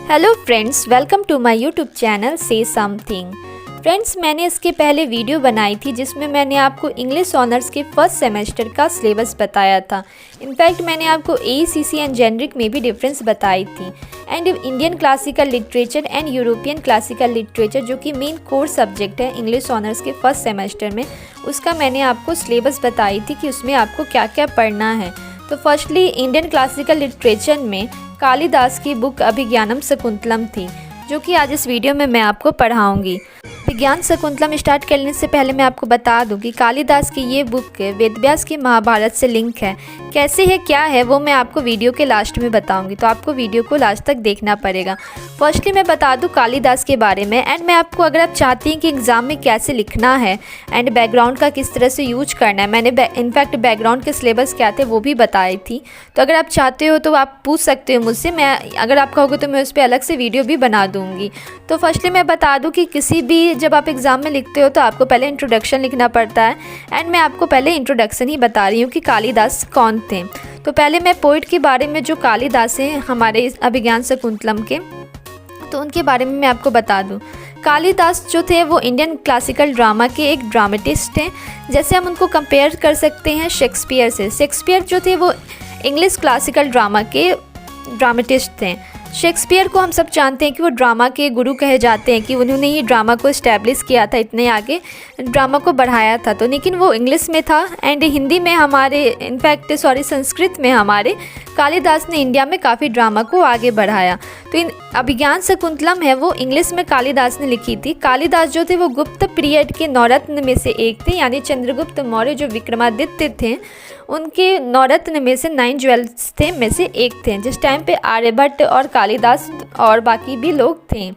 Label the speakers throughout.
Speaker 1: Hello friends, welcome to my YouTube channel say something. Friends, मैंने इसके पहले video बनाई थी जिसमें मैंने आपको इंग्लिश ऑनर्स के फर्स्ट सेमेस्टर का सिलेबस बताया था। इनफैक्ट मैंने आपको AECC एंड जेनरिक में भी डिफरेंस बताई थी। And Indian classical literature and European classical literature जो कि मेन कोर सब्जेक्ट है इंग्लिश ऑनर्स के फर्स्ट सेमेस्टर में, उसका मैंने आपको सिलेबस बताई थी कि उसमें आपको क्या क्या पढ़ना है। तो फर्स्टली इंडियन क्लासिकल लिटरेचर में कालिदास की बुक अभिज्ञानम शकुंतलम थी, जो कि आज इस वीडियो में मैं आपको पढ़ाऊंगी। अभिज्ञान शकुंतलम स्टार्ट करने से पहले मैं आपको बता दूं कि कालिदास की ये बुक वेदव्यास की महाभारत से लिंक है। कैसे है, क्या है, वो मैं आपको वीडियो के लास्ट में बताऊंगी, तो आपको वीडियो को लास्ट तक देखना पड़ेगा। फर्स्टली मैं बता दूं कालिदास के बारे में, एंड मैं आपको, अगर आप चाहती हैं कि एग्ज़ाम में कैसे लिखना है एंड बैकग्राउंड का किस तरह से यूज करना है, मैंने इनफैक्ट बैकग्राउंड के सिलेबस क्या थे वो भी बताई थी। तो अगर आप चाहते हो तो आप पूछ सकते हो मुझसे, मैं अगर आप कहोगे तो मैं उस पर अलग से वीडियो भी बना दूँगी। तो फर्स्टली मैं बता दूँ कि किसी भी जब आप एग्ज़ाम में लिखते हो तो आपको पहले इंट्रोडक्शन लिखना पड़ता है। एंड मैं आपको पहले इंट्रोडक्शन ही बता रही हूँ कि कालिदास कौन थे। तो पहले मैं पोइट के बारे में, जो कालिदास हैं हमारे अभिज्ञान शकुंतलम के, तो उनके बारे में मैं आपको बता दूं। कालिदास जो थे वो इंडियन क्लासिकल ड्रामा के एक ड्रामेटिस्ट हैं। जैसे हम उनको कंपेयर कर सकते हैं शेक्सपियर से। शेक्सपियर जो थे वो इंग्लिश क्लासिकल ड्रामा के ड्रामेटिस्ट थे। शेक्सपियर को हम सब जानते हैं कि वो ड्रामा के गुरु कहे जाते हैं, कि उन्होंने ही ड्रामा को इस्टेब्लिश किया था, इतने आगे ड्रामा को बढ़ाया था। तो लेकिन वो इंग्लिश में था एंड हिंदी में हमारे, इनफैक्ट संस्कृत में हमारे कालिदास ने इंडिया में काफ़ी ड्रामा को आगे बढ़ाया। तो इन अभिज्ञान शकुंतलम है वो इंग्लिश में कालिदास ने लिखी थी। कालिदास जो थे वो गुप्त पीरियड के नवरत्न में से एक थे, यानी चंद्रगुप्त मौर्य जो विक्रमादित्य थे उनके नवरत्न में से 9 ज्वेल्स थे में से एक थे, जिस टाइम पे आर्यभट्ट और कालिदास और बाकी भी लोग थे।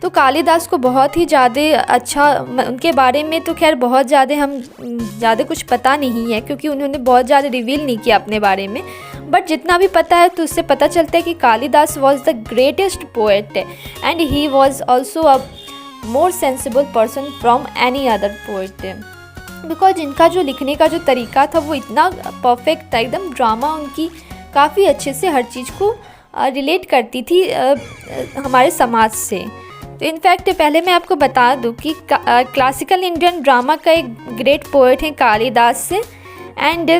Speaker 1: तो कालिदास को बहुत ही ज़्यादा अच्छा, उनके बारे में तो खैर बहुत ज़्यादा कुछ पता नहीं है, क्योंकि उन्होंने बहुत ज़्यादा रिवील नहीं किया अपने बारे में। बट जितना भी पता है तो उससे पता चलता है कि Kalidas was the greatest poet and he was also a more sensible person from any other poet, because इनका जो लिखने का जो तरीका था वो इतना परफेक्ट था, एकदम ड्रामा उनकी काफ़ी अच्छे से हर चीज़ को रिलेट करती थी हमारे समाज से। तो इनफैक्ट पहले मैं आपको बता दूं कि क्लासिकल इंडियन ड्रामा का एक ग्रेट पोएट है कालिदास से। एंड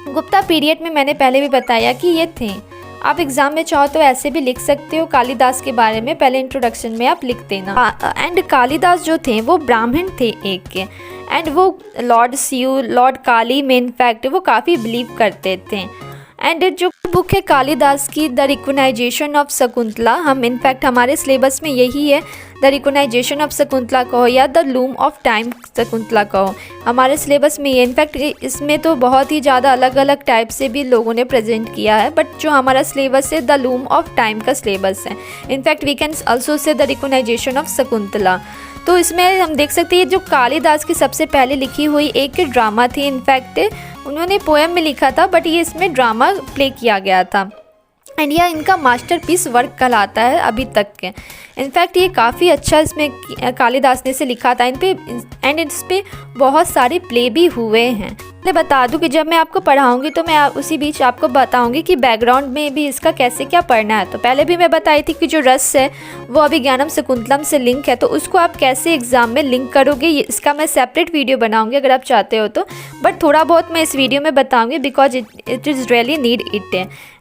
Speaker 1: गुप्ता पीरियड में मैंने पहले भी बताया कि ये थे। आप एग्ज़ाम में चाहो तो ऐसे भी लिख सकते हो कालिदास के बारे में, पहले इंट्रोडक्शन में आप लिख देना। एंड कालिदास जो थे वो ब्राह्मण थे एक के, एंड वो लॉर्ड शिव, लॉर्ड काली में इनफैक्ट वो काफ़ी बिलीव करते थे। एंड जो बुक है कालिदास की, द रिकॉग्नाइजेशन ऑफ शकुंतला, हम इनफैक्ट हमारे सिलेबस में यही है, द रिकॉग्नाइजेशन ऑफ शकुंतला कहो या the loom of time Shakuntala कहो, हमारे सिलेबस में ये। इनफैक्ट इसमें तो बहुत ही ज़्यादा अलग अलग टाइप से भी लोगों ने प्रेजेंट किया है, बट जो हमारा सिलेबस है द लूम ऑफ टाइम का सिलेबस है। In fact we can also say the recognisation of Shakuntala. तो इसमें हम देख सकते हैं जो कालिदास की सबसे पहले लिखी हुई एक ड्रामा थी। इनफैक्ट उन्होंने पोएम में लिखा था, बट ये इसमें ड्रामा प्ले किया गया था। एंड यह इनका मास्टरपीस वर्क कहलाता है अभी तक के। इनफैक्ट ये काफ़ी अच्छा इसमें कालिदास ने से लिखा था इन पे, एंड इस पे बहुत सारे प्ले भी हुए हैं। मैं बता दूं कि जब मैं आपको पढ़ाऊंगी तो मैं उसी बीच आपको बताऊंगी कि बैकग्राउंड में भी इसका कैसे क्या पढ़ना है। तो पहले भी मैं बताई थी कि जो रस है वो अभिज्ञानम शकुंतलम से लिंक है, तो उसको आप कैसे एग्ज़ाम में लिंक करोगे, इसका मैं सेपरेट वीडियो बनाऊंगी अगर आप चाहते हो तो। बट थोड़ा बहुत मैं इस वीडियो में बताऊँगी because it is really need it.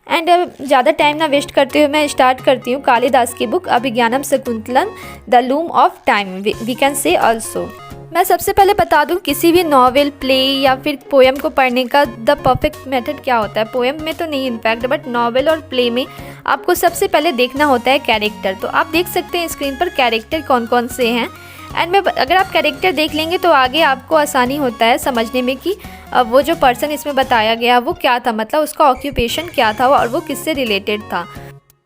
Speaker 1: And ज़्यादा टाइम ना वेस्ट करते हुए मैं स्टार्ट करती हूँ कालिदास की book Abhijnanam Shakuntalam, the loom of time we can say also. मैं सबसे पहले बता दूं किसी भी नॉवेल, प्ले या फिर पोएम को पढ़ने का द परफेक्ट मेथड क्या होता है। पोएम में तो नहीं इनफैक्ट, बट नॉवेल और प्ले में आपको सबसे पहले देखना होता है कैरेक्टर। तो आप देख सकते हैं स्क्रीन पर कैरेक्टर कौन कौन से हैं। एंड में अगर आप कैरेक्टर देख लेंगे तो आगे आपको आसानी होता है समझने में कि वो जो पर्सन इसमें बताया गया वो क्या था, मतलब उसका ऑक्यूपेशन क्या था और वो किससे रिलेटेड था।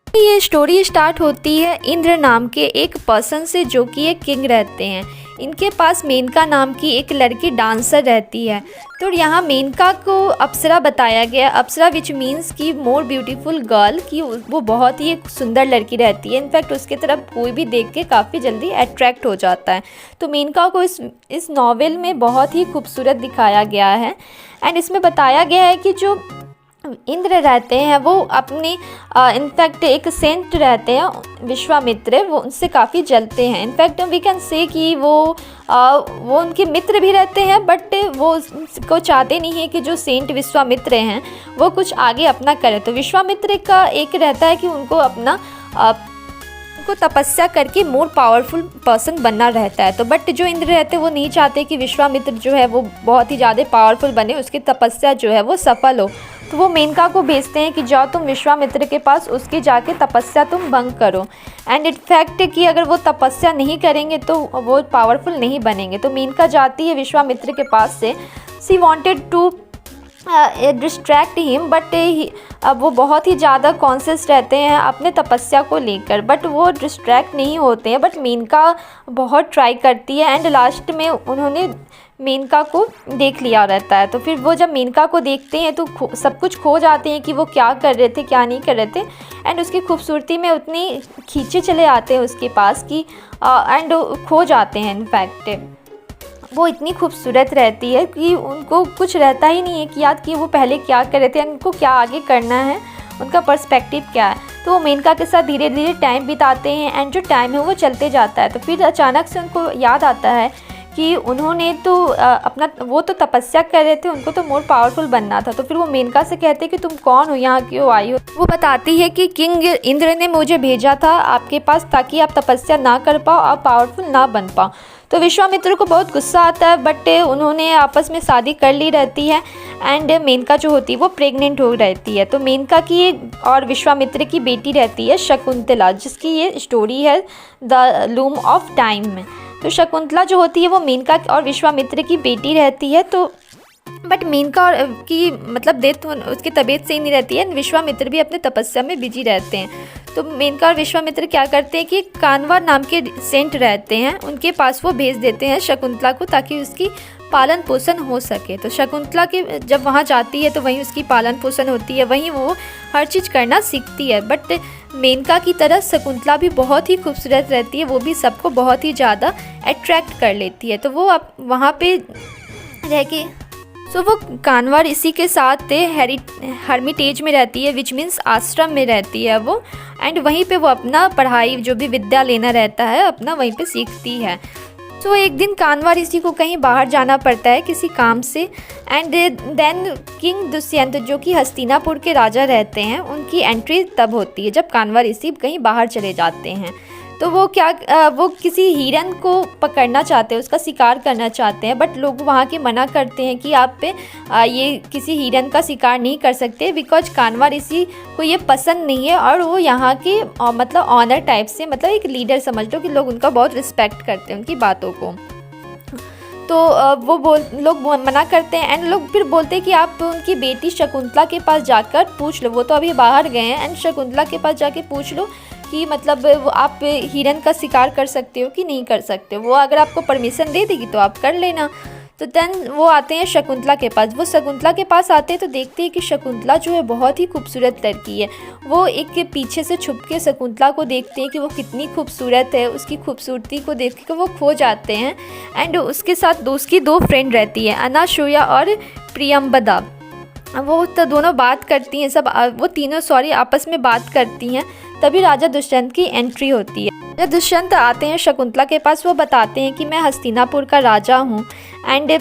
Speaker 1: ये स्टोरी स्टार्ट होती है इंद्र नाम के एक पर्सन से, जो कि एक किंग रहते हैं। इनके पास मेनका नाम की एक लड़की डांसर रहती है। तो यहाँ मेनका को अप्सरा बताया गया, अप्सरा विच मीन्स कि मोर ब्यूटीफुल गर्ल, कि वो बहुत ही एक सुंदर लड़की रहती है। इनफैक्ट उसके तरफ कोई भी देख के काफ़ी जल्दी अट्रैक्ट हो जाता है। तो मेनका को इस नॉवेल में बहुत ही खूबसूरत दिखाया गया है। एंड इसमें बताया गया है कि जो इंद्र रहते हैं वो अपनी इनफैक्ट एक सेंट रहते हैं विश्वामित्र, वो उनसे काफ़ी जलते हैं। इनफैक्ट वी कैन से कि वो उनके मित्र भी रहते हैं, बट वो उसको चाहते नहीं है कि जो सेंट विश्वामित्र हैं वो कुछ आगे अपना करें। तो विश्वामित्र का एक रहता है कि उनको अपना को तपस्या करके मोर पावरफुल पर्सन बनना रहता है। तो बट जो इंद्र रहते हैं वो नहीं चाहते कि विश्वामित्र जो है वो बहुत ही ज़्यादा पावरफुल बने, उसकी तपस्या जो है वो सफल हो। तो वो मेनका को भेजते हैं कि जाओ तुम विश्वामित्र के पास, उसकी जाके तपस्या तुम भंग करो। एंड इनफैक्ट कि अगर वो तपस्या नहीं करेंगे तो वो पावरफुल नहीं बनेंगे। तो मेनका जाती है विश्वामित्र के पास से, she wanted to distract him, but अब वो बहुत ही ज़्यादा कॉन्शियस रहते हैं अपने तपस्या को लेकर, बट वो डिस्ट्रैक्ट नहीं होते हैं। बट मेनका बहुत ट्राई करती है एंड लास्ट में उन्होंने मेनका को देख लिया रहता है। तो फिर वो जब मेनका को देखते हैं तो सब कुछ खो जाते हैं कि वो क्या कर रहे थे क्या नहीं कर रहे थे। एंड उसकी खूबसूरती में उतनी खींचे चले आते हैं उसके पास कि एंड खो जाते हैं। इनफैक्ट वो इतनी खूबसूरत रहती है कि उनको कुछ रहता ही नहीं है कि याद कि वो पहले क्या कर रहे थे, उनको क्या आगे करना है, उनका पर्सपेक्टिव क्या है। तो वो मेनका के साथ धीरे धीरे टाइम बिताते हैं एंड जो टाइम है वो चलते जाता है। तो फिर अचानक से उनको याद आता है कि उन्होंने तो अपना वो तो तपस्या कर रहे थे, उनको तो मोर पावरफुल बनना था। तो फिर वो मेनका से कहते हैं कि तुम कौन हो, यहाँ क्यों आई हो। वो बताती है कि किंग इंद्र ने मुझे भेजा था आपके पास ताकि आप तपस्या ना कर पाओ, आप पावरफुल ना बन पाओ। तो विश्वामित्र को बहुत गुस्सा आता है, बट उन्होंने आपस में शादी कर ली रहती है एंड मेनका जो होती है वो प्रेग्नेंट हो रहती है। तो मेनका की और विश्वामित्र की बेटी रहती है शकुंतला, जिसकी ये स्टोरी है द लूम ऑफ टाइम में। तो शकुंतला जो होती है वो मेनका और विश्वामित्र की बेटी रहती है। तो बट मेनका और की मतलब डेथ उसकी तबीयत सही नहीं रहती है, विश्वामित्र भी अपने तपस्या में बिजी रहते हैं। तो मेनका और विश्वामित्र क्या करते हैं कि कानवा नाम के सेंट रहते हैं, उनके पास वो भेज देते हैं शकुंतला को ताकि उसकी पालन पोषण हो सके। तो शकुंतला के जब वहाँ जाती है तो वहीं उसकी पालन पोषण होती है, वहीं वो हर चीज़ करना सीखती है। बट मेनका की तरह शकुंतला भी बहुत ही खूबसूरत रहती है, वो भी सबको बहुत ही ज़्यादा अट्रैक्ट कर लेती है। तो वो अब वहाँ पे रह के वो कानवा ऋषि के साथ हर्मिटेज में रहती है, विच मीन्स आश्रम में रहती है वो। एंड वहीं पे वो अपना पढ़ाई जो भी विद्या लेना रहता है अपना वहीं पे सीखती है। तो एक दिन कानवा ऋषि को कहीं बाहर जाना पड़ता है किसी काम से। एंड देन किंग दुष्यंत जो कि हस्तिनापुर के राजा रहते हैं, उनकी एंट्री तब होती है जब कानवा ऋषि कहीं बाहर चले जाते हैं। तो वो किसी हिरन को पकड़ना चाहते हैं, उसका शिकार करना चाहते हैं, बट लोग वहाँ के मना करते हैं कि आप पे ये किसी हिरन का शिकार नहीं कर सकते, बिकॉज कानवा ऋषि को ये पसंद नहीं है। और वो यहाँ के मतलब ऑनर टाइप से, मतलब एक लीडर समझ लो कि लोग उनका बहुत रिस्पेक्ट करते हैं उनकी बातों को। तो लोग मना करते हैं एंड लोग फिर बोलते हैं कि आप उनकी बेटी शकुंतला के पास जाकर पूछ लो, वो तो अभी बाहर गए हैं, एंड शकुंतला के पास जाके पूछ लो कि मतलब आप हिरन का शिकार कर सकते हो कि नहीं कर सकते हो। वो अगर आपको परमिशन दे देगी तो आप कर लेना। तो देन वो आते हैं शकुंतला के पास। वो शकुंतला के पास आते हैं तो देखते हैं कि शकुंतला जो है बहुत ही खूबसूरत लड़की है। वो एक के पीछे से छुप के शकुंतला को देखते हैं कि वो कितनी खूबसूरत है, उसकी खूबसूरती को देख के वो खो जाते हैं। एंड उसके साथ उसकी दो फ्रेंड रहती है, अनासूया और प्रियंबदा। वो तो दोनों बात करती हैं, वो तीनों आपस में बात करती हैं। तभी राजा दुष्यंत की एंट्री होती है। राजा दुष्यंत आते हैं शकुंतला के पास। वो बताते हैं कि मैं हस्तिनापुर का राजा हूँ एंड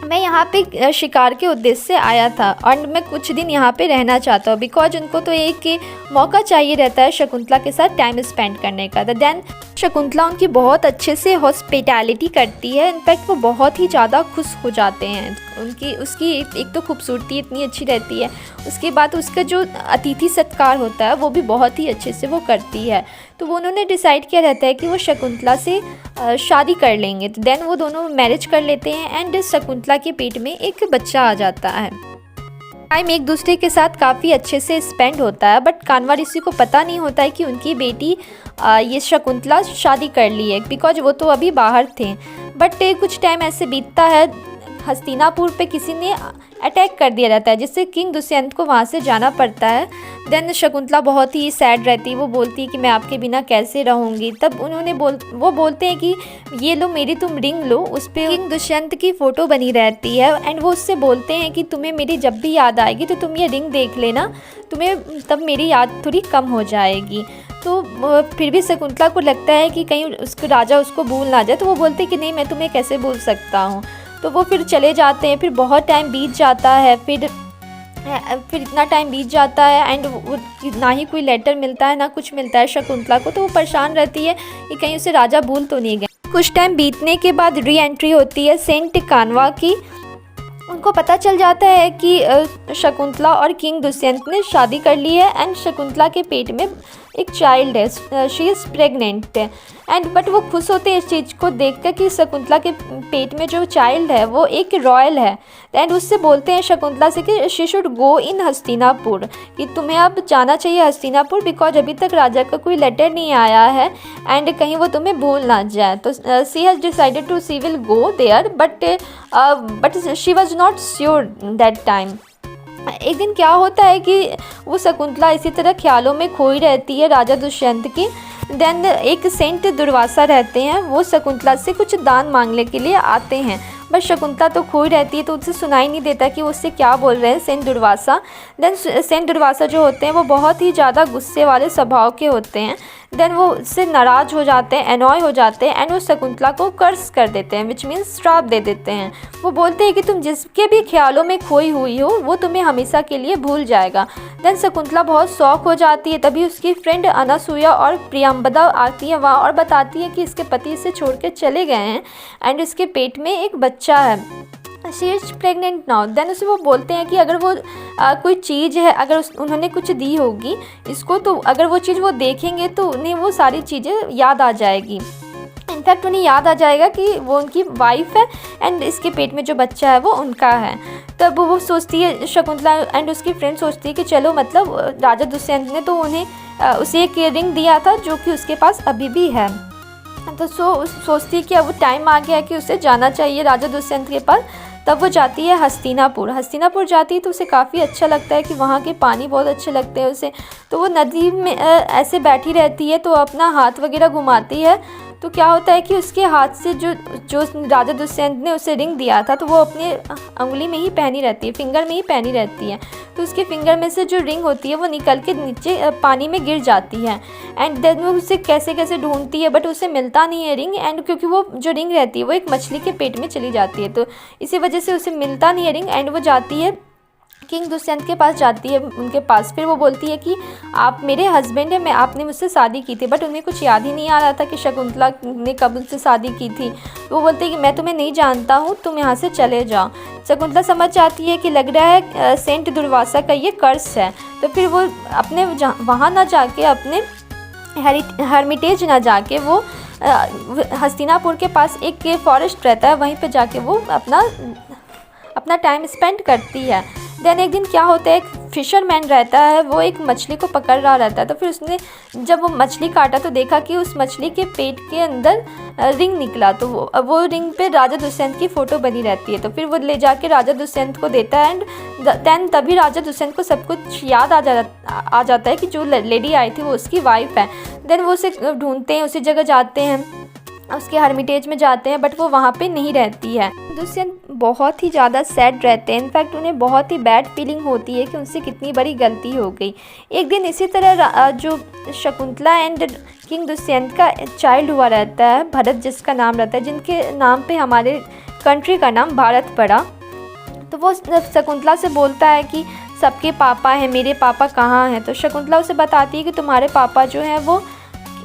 Speaker 1: मैं यहाँ पे शिकार के उद्देश्य से आया था और मैं कुछ दिन यहाँ पे रहना चाहता हूँ, बिकॉज उनको तो एक मौका चाहिए रहता है शकुंतला के साथ टाइम स्पेंड करने का। देन शकुंतला उनकी बहुत अच्छे से हॉस्पिटैलिटी करती है। इनफैक्ट वो बहुत ही ज़्यादा खुश हो जाते हैं। उसकी एक तो खूबसूरती इतनी अच्छी रहती है, उसके बाद उसका जो अतिथि सत्कार होता है वो भी बहुत ही अच्छे से वो करती है। तो वो उन्होंने डिसाइड किया रहता है कि वो शकुंतला से शादी कर लेंगे। तो देन वो दोनों मैरिज कर लेते हैं एंड शकुंतला के पेट में एक बच्चा आ जाता है। टाइम एक दूसरे के साथ काफ़ी अच्छे से स्पेंड होता है, बट कानवा ऋषि को पता नहीं होता है कि उनकी बेटी ये शकुंतला शादी कर ली है, बिकॉज वो तो अभी बाहर थे। बट कुछ टाइम ऐसे बीतता है, हस्तिनापुर पे किसी ने अटैक कर दिया रहता है, जिससे किंग दुष्यंत को वहाँ से जाना पड़ता है। देन शकुंतला बहुत ही सैड रहती है, वो बोलती है कि मैं आपके बिना कैसे रहूँगी। तब वो बोलते हैं कि ये लो मेरी तुम रिंग लो, उस पर किंग दुष्यंत की फ़ोटो बनी रहती है। एंड वो उससे बोलते हैं कि तुम्हें मेरी जब भी याद आएगी तो तुम ये रिंग देख लेना, तुम्हें तब मेरी याद थोड़ी कम हो जाएगी। तो फिर भी शकुंतला को लगता है कि कहीं उसको राजा उसको भूल ना जाए, तो वो बोलते हैं कि नहीं मैं तुम्हें कैसे भूल सकता हूँ। तो वो फिर चले जाते हैं। फिर बहुत टाइम बीत जाता है, फिर इतना टाइम बीत जाता है एंड ना ही कोई लेटर मिलता है ना कुछ मिलता है शकुंतला को। तो वो परेशान रहती है कि कहीं उसे राजा भूल तो नहीं गए। कुछ टाइम बीतने के बाद री एंट्री होती है सेंट कान्वा की। उनको पता चल जाता है कि शकुंतला और किंग दुष्यंत ने शादी कर ली है एंड शकुंतला के पेट में एक चाइल्ड है, शी इज़ प्रेग्नेंट है। एंड बट वो खुश होते हैं इस चीज़ को देखकर कि शकुंतला के पेट में जो चाइल्ड है वो एक रॉयल है। एंड उससे बोलते हैं शकुंतला से कि शी शुड गो इन हस्तिनापुर, कि तुम्हें अब जाना चाहिए हस्तिनापुर, बिकॉज अभी तक राजा का कोई लेटर नहीं आया है एंड कहीं वो तुम्हें भूल ना जाए। तो she has decided to she will go there, but she was not sure that time. एक दिन क्या होता है कि वो शकुंतला इसी तरह ख्यालों में खोई रहती है राजा दुष्यंत की। देन एक सेंट दुर्वासा रहते हैं, वो शकुंतला से कुछ दान मांगने के लिए आते हैं, बट शकुंतला तो खोई रहती है तो उसे सुनाई नहीं देता कि वो उससे क्या बोल रहे हैं saint Durvasa. Then saint Durvasa जो होते हैं वो बहुत ही ज़्यादा गुस्से वाले स्वभाव के होते हैं। देन वो उससे नाराज़ हो जाते हैं, एनॉय हो जाते हैं एंड वो शकुंतला को कर्स कर देते हैं, विच मीन्स श्राप दे देते हैं। वो बोलते हैं कि तुम जिसके भी ख्यालों में खोई हुई हो वो तुम्हें हमेशा के लिए भूल जाएगा। देन शकुंतला बहुत शौक हो जाती है। तभी उसकी फ्रेंड अनासुया और प्रियंबदा आती है वहाँ और बताती है कि इसके पति इसे छोड़ के चले गए हैं एंड इसके पेट में एक बच्चा है, she is pregnant now. Then उसे वो बोलते हैं कि अगर वो कोई चीज़ है, अगर उन्होंने कुछ दी होगी इसको, तो अगर वो चीज़ वो देखेंगे तो उन्हें वो सारी चीज़ें याद आ जाएगी। इनफैक्ट उन्हें याद आ जाएगा कि वो उनकी वाइफ है एंड इसके पेट में जो बच्चा है वो उनका है। तब वो सोचती है शकुंतला एंड उसकी फ्रेंड सोचती है कि चलो मतलब राजा दुष्यंत ने तो उन्हें उसे एक रिंग दिया था जो कि उसके पास अभी भी है। तो सोचती है कि अब वो टाइम आ गया कि उसे जाना चाहिए राजा दुष्यंत के पास। तब वो जाती है हस्तिनापुर जाती है तो उसे काफ़ी अच्छा लगता है कि वहाँ के पानी बहुत अच्छे लगते हैं उसे। तो वो नदी में ऐसे बैठी रहती है तो अपना हाथ वगैरह घुमाती है। तो क्या होता है कि उसके हाथ से जो राजा दुष्यंत ने उसे रिंग दिया था तो वो अपने अंगुली में ही पहनी रहती है, फिंगर में ही पहनी रहती है। तो उसके फिंगर में से जो रिंग होती है वो निकल के नीचे पानी में गिर जाती है। एंड देन वो उसे कैसे कैसे ढूंढती है बट उसे मिलता नहीं है रिंग। एंड क्योंकि वो जो रिंग रहती है वो एक मछली के पेट में चली जाती है तो इसी वजह से उसे मिलता नहीं है रिंग। एंड वो जाती है किंग दुष्यंत के पास जाती है, उनके पास। फिर वो बोलती है कि आप मेरे हस्बैंड हैं, आपने मुझसे शादी की थी। बट उन्हें कुछ याद ही नहीं आ रहा था कि शकुंतला ने कब उनसे शादी की थी। वो बोलते हैं कि मैं तुम्हें नहीं जानता हूँ, तुम यहाँ से चले जाओ। शकुंतला समझ जाती है कि लग रहा है सेंट दुर्वासा का ये कर्स है। तो फिर वो अपने वहाँ ना जाके, अपने हर्मिटेज ना जाके, वो हस्तिनापुर के पास एक फॉरेस्ट रहता है, वहीं पे जाके वो अपना टाइम स्पेंड करती है। देन एक दिन क्या होता है, एक फिशरमैन रहता है, वो एक मछली को पकड़ रहा रहता है। तो फिर उसने जब वो मछली काटा तो देखा कि उस मछली के पेट के अंदर रिंग निकला। तो वो रिंग पे राजा दुष्यंत की फ़ोटो बनी रहती है। तो फिर वो ले जाके राजा दुष्यंत को देता है एंड देन तभी राजा दुष्यंत को सब कुछ याद आ जाता है कि जो लेडी आई थी वो उसकी वाइफ है। देन वो उसे ढूंढते हैं, उसी जगह जाते हैं, उसके हर्मिटेज में जाते हैं, बट वो वहाँ पे नहीं रहती है। दुष्यंत बहुत ही ज़्यादा सैड रहते हैं। इनफैक्ट उन्हें बहुत ही बैड फीलिंग होती है कि उनसे कितनी बड़ी गलती हो गई। एक दिन इसी तरह जो शकुंतला एंड किंग दुष्यंत का चाइल्ड हुआ रहता है, भरत जिसका नाम रहता है, जिनके नाम पे हमारे कंट्री का नाम भारत पड़ा। तो वो शकुंतला से बोलता है कि सबके पापा हैं, मेरे पापा कहाँ हैं। तो शकुंतला उसे बताती है कि तुम्हारे पापा जो हैं वो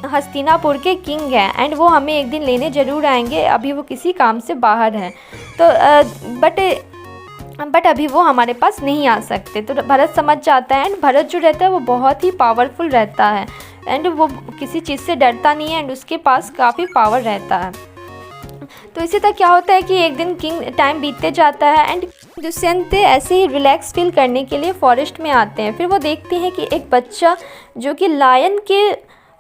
Speaker 1: हस्तिनापुर के किंग हैं एंड वो हमें एक दिन लेने ज़रूर आएंगे, अभी वो किसी काम से बाहर हैं। तो बट अभी वो हमारे पास नहीं आ सकते। तो भरत समझ जाता है एंड भरत जो रहता है वो बहुत ही पावरफुल रहता है एंड वो किसी चीज़ से डरता नहीं है एंड उसके पास काफ़ी पावर रहता है। तो इसी तरह क्या होता है कि एक दिन किंग टाइम बीतते जाता है एंड दुष्यंत ऐसे ही रिलैक्स फील करने के लिए फॉरेस्ट में आते हैं। फिर वो देखते हैं कि एक बच्चा जो कि लायन के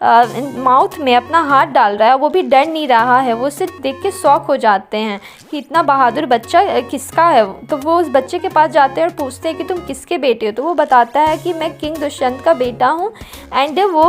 Speaker 1: माउथ में अपना हाथ डाल रहा है, वो भी डर नहीं रहा है। वो उसे देख के शॉक हो जाते हैं कि इतना बहादुर बच्चा किसका है। तो वो उस बच्चे के पास जाते हैं और पूछते हैं कि तुम किसके बेटे हो। तो वो बताता है कि मैं किंग दुष्यंत का बेटा हूँ एंड वो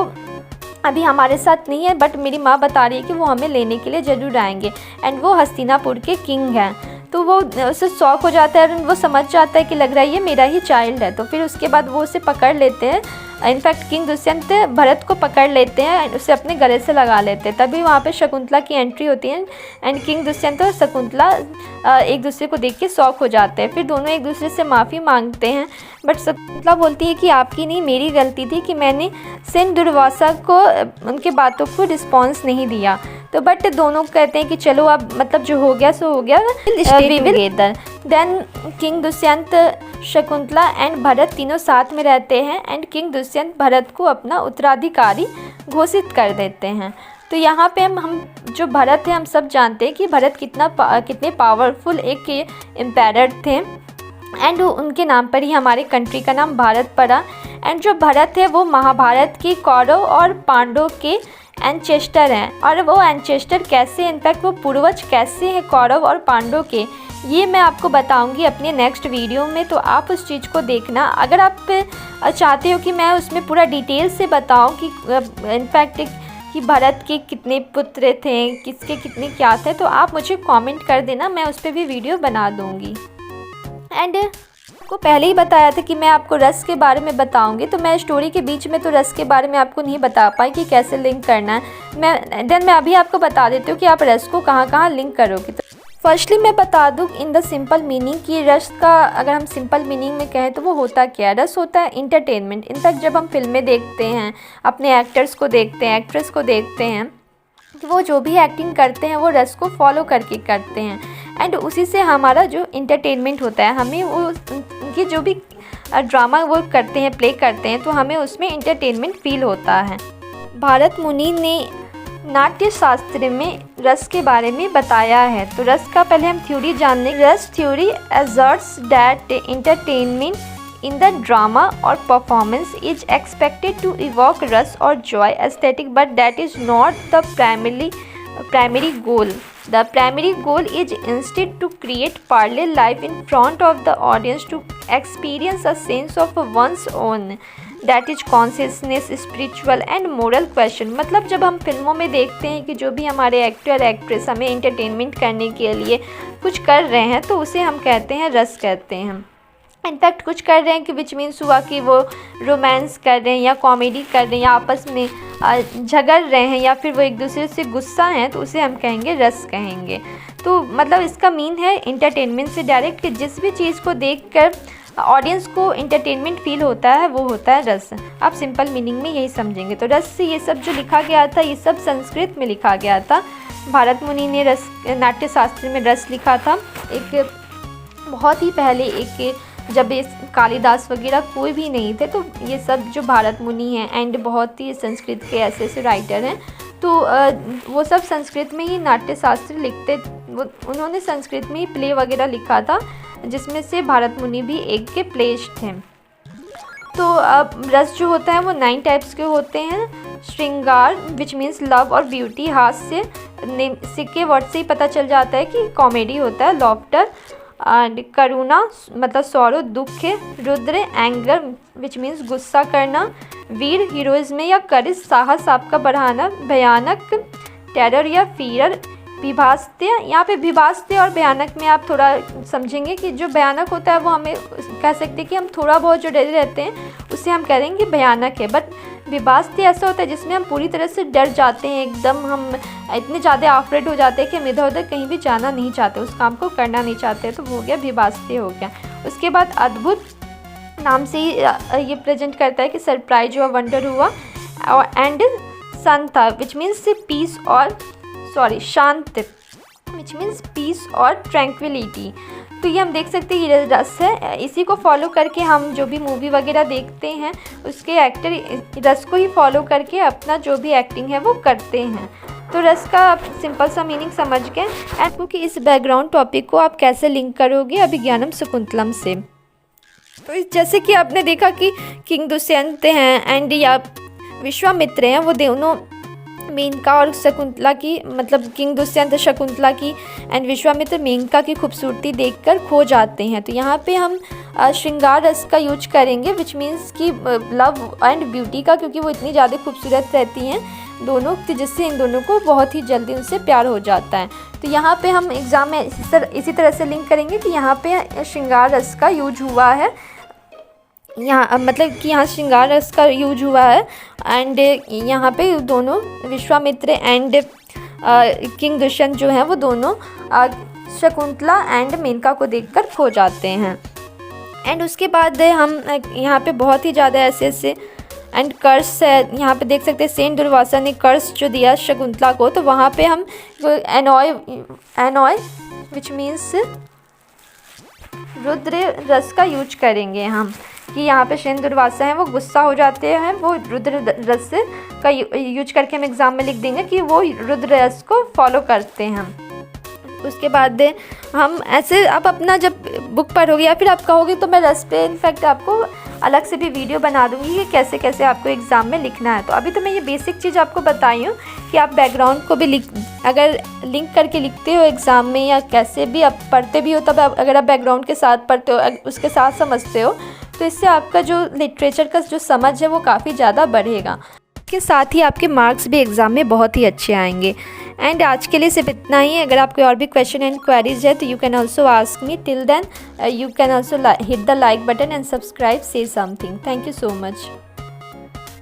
Speaker 1: अभी हमारे साथ नहीं है, बट मेरी माँ बता रही है कि वो हमें लेने के लिए ज़रूर आएंगे एंड वो हस्तिनापुर के किंग हैं। तो वो उससे शॉक हो जाता है और वो समझ जाता है कि लग रहा है ये मेरा ही चाइल्ड है। तो फिर उसके बाद वो उसे पकड़ लेते हैं। इनफैक्ट किंग दुष्यंत भरत को पकड़ लेते हैं एंड उसे अपने गले से लगा लेते हैं। तभी वहाँ पे शकुंतला की एंट्री होती है एंड किंग दुष्यंत और शकुंतला एक दूसरे को देख के शॉक हो जाते हैं। फिर दोनों एक दूसरे से माफ़ी मांगते हैं, बट शकुंतला बोलती है कि आपकी नहीं, मेरी गलती थी कि मैंने सेन दुर्वासा को उनके बातों को रिस्पॉन्स नहीं दिया। तो बट दोनों कहते हैं कि चलो अब मतलब जो हो गया सो हो गया, we will together. Then king Dushyant, Shakuntala and Bharat तीनों साथ में रहते हैं एंड किंग दुष्यंत भरत को अपना उत्तराधिकारी घोषित कर देते हैं। तो यहाँ पे हम जो भरत है, हम सब जानते हैं कि भरत कितने पावरफुल एक एम्पायर थे एंड उनके नाम पर ही हमारे कंट्री का नाम भारत पड़ा। एंड जो भरत है वो महाभारत की कौरव और पांडव के एंचेस्टर हैं। और वो एंचेस्टर कैसे, इनफैक्ट वो पूर्वज कैसे हैं कौरव और पांडव के, ये मैं आपको बताऊंगी अपने नेक्स्ट वीडियो में। तो आप उस चीज़ को देखना। अगर आप चाहते हो कि मैं उसमें पूरा डिटेल से बताऊं कि इनफैक्ट कि भरत के कितने पुत्र थे, किसके कितने क्या थे, तो आप मुझे कमेंट कर देना, मैं उस पर भी वीडियो बना दूंगी। एंड को पहले ही बताया था कि मैं आपको रस के बारे में बताऊंगी, तो मैं स्टोरी के बीच में तो रस के बारे में आपको नहीं बता पाई कि कैसे लिंक करना है। मैं अभी आपको बता देती हूँ कि आप रस को कहाँ कहाँ लिंक करोगे। तो फर्स्टली मैं बता दूँ इन द सिंपल मीनिंग कि रस का अगर हम सिंपल मीनिंग में कहें तो वो होता क्या है। रस होता है इंटरटेनमेंट। इनफैक्ट जब हम फिल्में देखते हैं, अपने एक्टर्स को देखते हैं, एक्ट्रेस को देखते हैं, कि वो जो भी एक्टिंग करते हैं वो रस को फॉलो करके करते हैं एंड उसी से हमारा जो इंटरटेनमेंट होता है, हमें वो उनकी जो भी ड्रामा वो करते हैं, प्ले करते हैं, तो हमें उसमें इंटरटेनमेंट फील होता है। भारत मुनि ने नाट्य शास्त्र में रस के बारे में बताया है। तो रस का पहले हम थ्योरी जान लें। रस theory asserts that entertainment in the drama or performance is expected to evoke rus or joy aesthetic, but that is not the primary goal. The primary goal is instead to create parallel life in front of the audience to experience a sense of one's own, that is consciousness, spiritual and moral question। मतलब जब हम फिल्मों में देखते हैं कि जो भी हमारे एक्टर एक्ट्रेस हमें इंटरटेनमेंट करने के लिए कुछ कर रहे हैं, तो उसे हम कहते हैं रस कहते हैं। इनफैक्ट कुछ कर रहे हैं कि विच मीन्स हुआ कि वो रोमांस कर रहे हैं या कॉमेडी कर रहे हैं या आपस में झगड़ रहे हैं या फिर वो एक दूसरे से गुस्सा हैं, तो उसे हम कहेंगे रस कहेंगे। तो मतलब इसका मीन है इंटरटेनमेंट से डायरेक्ट कि जिस भी चीज़ को देखकर ऑडियंस को इंटरटेनमेंट फील होता है वो होता है रस। आप सिंपल मीनिंग में यही समझेंगे। तो रस से ये सब जो लिखा गया था, ये सब संस्कृत में लिखा गया था। भारत मुनि ने रस नाट्य शास्त्र में रस लिखा था। एक बहुत ही पहले, एक जब ये कालिदास वगैरह कोई भी नहीं थे, तो ये सब जो भारत मुनि हैं एंड बहुत ही संस्कृत के ऐसे ऐसे राइटर हैं, तो वो सब संस्कृत में ही नाट्य शास्त्र लिखते। उन्होंने संस्कृत में ही प्ले वगैरह लिखा था, जिसमें से भारत मुनि भी एक के प्लेस थे। तो रस जो होता है वो 9 टाइप्स के होते हैं। श्रृंगार विच मीन्स लव और ब्यूटी, हास्य के वर्ड से ही पता चल जाता है कि कॉमेडी होता है, लॉफ्टर एंड करुणा मतलब सौरव दुख है, रुद्र एंगर विच मीन्स गुस्सा करना, वीर हीरोइज्म या करिश साहस आपका बढ़ाना, भयानक टेरर या फियर, विभास्त्य। यहाँ पे विभास्त्य और भयानक में आप थोड़ा समझेंगे कि जो भयानक होता है वो हमें कह सकते हैं कि हम थोड़ा बहुत जो डरे रहते हैं उसे हम कह देंगे भयानक है। बट विभास्त्य ऐसा होता है जिसमें हम पूरी तरह से डर जाते हैं, एकदम हम इतने ज़्यादा अफ्रेड हो जाते हैं कि हम इधर उधर कहीं भी जाना नहीं चाहते, उस काम को करना नहीं चाहते, तो वो हो गया विभास्त्य हो गया। उसके बाद अद्भुत नाम से ही ये प्रेजेंट करता है कि सरप्राइज हुआ, वंडर हुआ। एंड संता विच मीन्स पीस और शांत विच मीन्स पीस और ट्रैंक्विलिटी। तो ये हम देख सकते हैं ये रस है। इसी को फॉलो करके हम जो भी मूवी वगैरह देखते हैं उसके एक्टर रस को ही फॉलो करके अपना जो भी एक्टिंग है वो करते हैं। तो रस का सिंपल सा मीनिंग समझ गए। एंड क्योंकि इस बैकग्राउंड टॉपिक को आप कैसे लिंक करोगे अभिज्ञानम शकुंतलम से। तो जैसे कि आपने देखा कि किंग दुष्यंत हैं एंड या विश्वामित्र हैं वो दोनों मेनका और शकुंतला की, मतलब किंग दुष्यंत शकुंतला की एंड विश्वामित्र मेनका की खूबसूरती देखकर खो जाते हैं। तो यहाँ पे हम श्रृंगार रस का यूज करेंगे, विच मीन्स कि लव एंड ब्यूटी का, क्योंकि वो इतनी ज़्यादा खूबसूरत रहती हैं दोनों, जिससे इन दोनों को बहुत ही जल्दी उनसे प्यार हो जाता है। तो यहाँ पे हम एग्ज़ाम में इसी तरह से लिंक करेंगे कि यहाँ पे श्रृंगार रस का यूज हुआ है, यहाँ मतलब कि यहाँ श्रृंगार रस का यूज हुआ है एंड यहाँ पे दोनों विश्वामित्र एंड किंग दुष्यंत जो हैं वो दोनों शकुंतला एंड मेनका को देखकर खो जाते हैं। एंड उसके बाद हम यहाँ पे बहुत ही ज़्यादा ऐसे एंड कर्स है, यहाँ पे देख सकते हैं सेंट दुर्वासा ने कर्स जो दिया शकुंतला को, तो वहाँ पे हम एनॉय विच मीन्स रुद्र रस का यूज करेंगे हम, कि यहाँ पे सेंट दुर्वासा हैं वो गुस्सा हो जाते हैं, वो रुद्र रस का यूज करके हम एग्ज़ाम में लिख देंगे कि वो रुद्र रस को फॉलो करते हैं। उसके बाद हम ऐसे आप अपना जब बुक पढ़ोगे या फिर आप कहोगे तो मैं रस पे इनफैक्ट आपको अलग से भी वीडियो बना दूंगी कि कैसे कैसे आपको एग्ज़ाम में लिखना है। तो अभी तो मैं ये बेसिक चीज़ आपको बताई हूँ कि आप बैकग्राउंड को भी अगर लिंक करके लिखते हो एग्ज़ाम में या कैसे भी आप पढ़ते भी हो, तब अगर आप बैकग्राउंड के साथ पढ़ते हो, उसके साथ समझते हो, तो इससे आपका जो लिटरेचर का जो समझ है वो काफ़ी ज़्यादा बढ़ेगा। इसके साथ ही आपके मार्क्स भी एग्ज़ाम में बहुत ही अच्छे आएंगे। एंड आज के लिए सिर्फ इतना ही है। अगर आपके और भी क्वेश्चन एंड क्वेरीज है तो you can also ask me. Till then you can also hit the like button and subscribe, say something. Thank you so much.